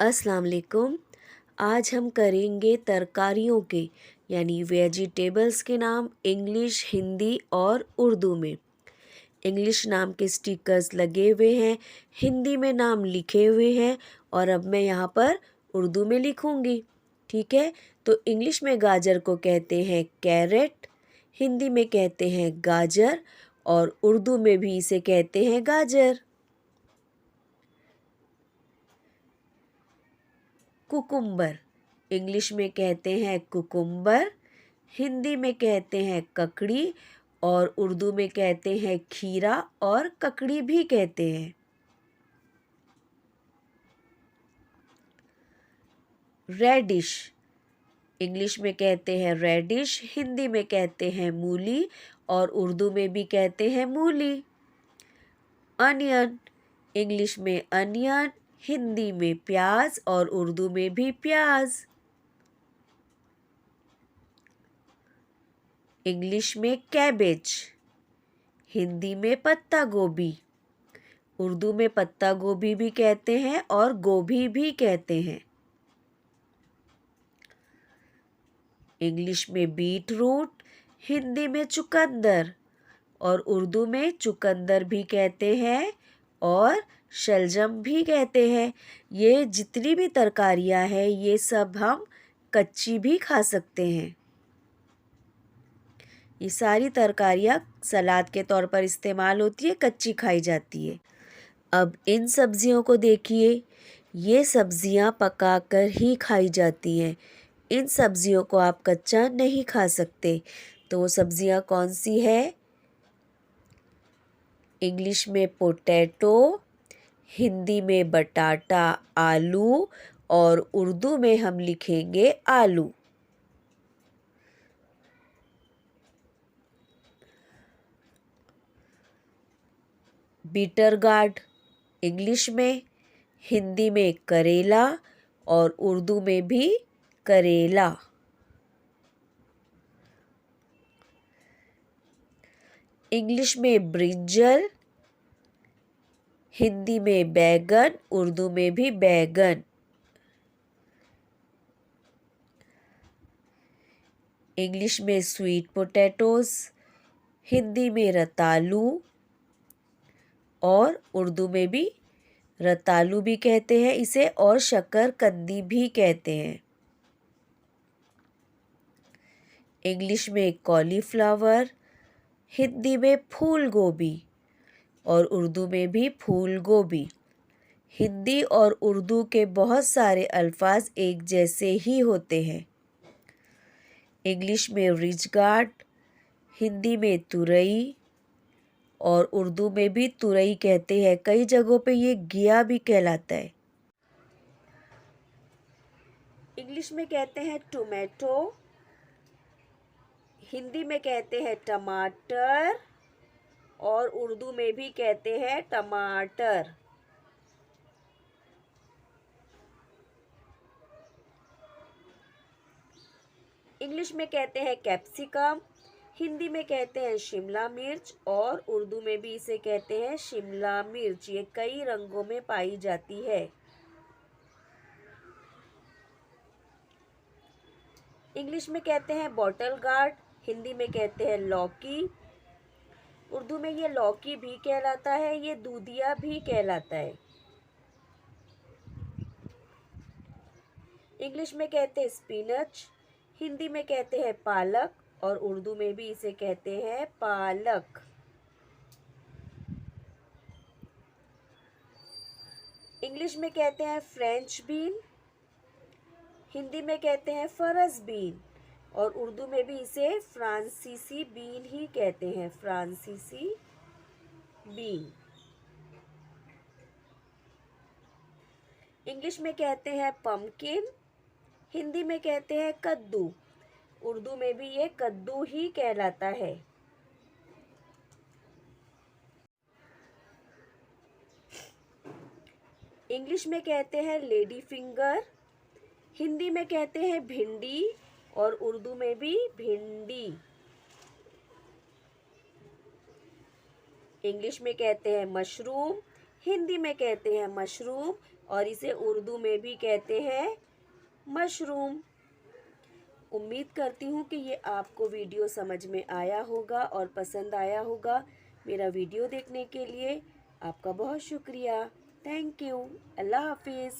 अस्सलाम वालेकुम। आज हम करेंगे तरकारियों के यानी वेजिटेबल्स के नाम इंग्लिश, हिंदी और उर्दू में। इंग्लिश नाम के स्टिकर्स लगे हुए हैं, हिंदी में नाम लिखे हुए हैं और अब मैं यहाँ पर उर्दू में लिखूँगी। ठीक है, तो इंग्लिश में गाजर को कहते हैं कैरेट, हिंदी में कहते हैं गाजर और उर्दू में भी इसे कहते हैं गाजर। कुकुम्बर, इंग्लिश में कहते हैं कुकुम्बर, हिंदी में कहते हैं ककड़ी और उर्दू में कहते हैं खीरा और ककड़ी भी कहते हैं। रेडिश, इंग्लिश में कहते हैं रेडिश, हिंदी में कहते हैं मूली और उर्दू में भी कहते हैं मूली। अनियन, इंग्लिश में अनियन, हिंदी में प्याज और उर्दू में भी प्याज। इंग्लिश में कैबेज, हिंदी में पत्ता गोभी, उर्दू में पत्ता गोभी भी कहते हैं और गोभी भी कहते हैं। इंग्लिश में बीट रूट, हिंदी में चुकंदर और उर्दू में चुकंदर भी कहते हैं और शलजम भी कहते हैं। ये जितनी भी तरकारियां हैं ये सब हम कच्ची भी खा सकते हैं। ये सारी तरकारियां सलाद के तौर पर इस्तेमाल होती है, कच्ची खाई जाती है। अब इन सब्जियों को देखिए, ये सब्जियां पकाकर ही खाई जाती हैं। इन सब्जियों को आप कच्चा नहीं खा सकते। तो वो सब्जियां कौन सी है? इंग्लिश में पोटैटो, हिंदी में बटाटा आलू और उर्दू में हम लिखेंगे आलू। बीटर गार्ड, इंग्लिश में, हिंदी में करेला और उर्दू में भी करेला। इंग्लिश में ब्रिंजल, हिंदी में बैगन, उर्दू में भी बैगन। इंग्लिश में स्वीट पोटैटोज, हिंदी में रतालू और उर्दू में भी रतालू भी कहते हैं इसे और शकरकंदी भी कहते हैं। इंग्लिश में कॉलीफ्लावर, हिंदी में फूल गोभी और उर्दू में भी फूल गोभी। हिंदी और उर्दू के बहुत सारे अल्फाज एक जैसे ही होते हैं। इंग्लिश में रिच गार्ड, हिंदी में तुरई और उर्दू में भी तुरई कहते हैं। कई जगहों पे ये घिया भी कहलाता है। इंग्लिश में कहते हैं टोमेटो, हिंदी में कहते हैं टमाटर और उर्दू में भी कहते हैं टमाटर। इंग्लिश में कहते हैं कैप्सिकम, हिंदी में कहते हैं शिमला मिर्च और उर्दू में भी इसे कहते हैं शिमला मिर्च। ये कई रंगों में पाई जाती है। इंग्लिश में कहते हैं बॉटल गार्ड, हिंदी में कहते हैं लौकी, उर्दू में ये लौकी भी कहलाता है, ये दूधिया भी कहलाता है। इंग्लिश में कहते हैं स्पिनच, हिंदी में कहते हैं पालक और उर्दू में भी इसे कहते हैं पालक। इंग्लिश में कहते हैं फ्रेंच बीन, हिंदी में कहते हैं फरस बीन और उर्दू में भी इसे फ्रांसीसी बीन ही कहते हैं, फ्रांसीसी बीन। इंग्लिश में कहते हैं पम्पकिन, हिंदी में कहते हैं कद्दू, उर्दू में भी ये कद्दू ही कहलाता है। इंग्लिश में कहते हैं लेडी फिंगर, हिंदी में कहते हैं भिंडी और उर्दू में भी भिंडी। इंग्लिश में कहते हैं मशरूम, हिंदी में कहते हैं मशरूम और इसे उर्दू में भी कहते हैं मशरूम। उम्मीद करती हूँ कि ये आपको वीडियो समझ में आया होगा और पसंद आया होगा। मेरा वीडियो देखने के लिए आपका बहुत शुक्रिया। Thank you. अल्लाह हाफिज़।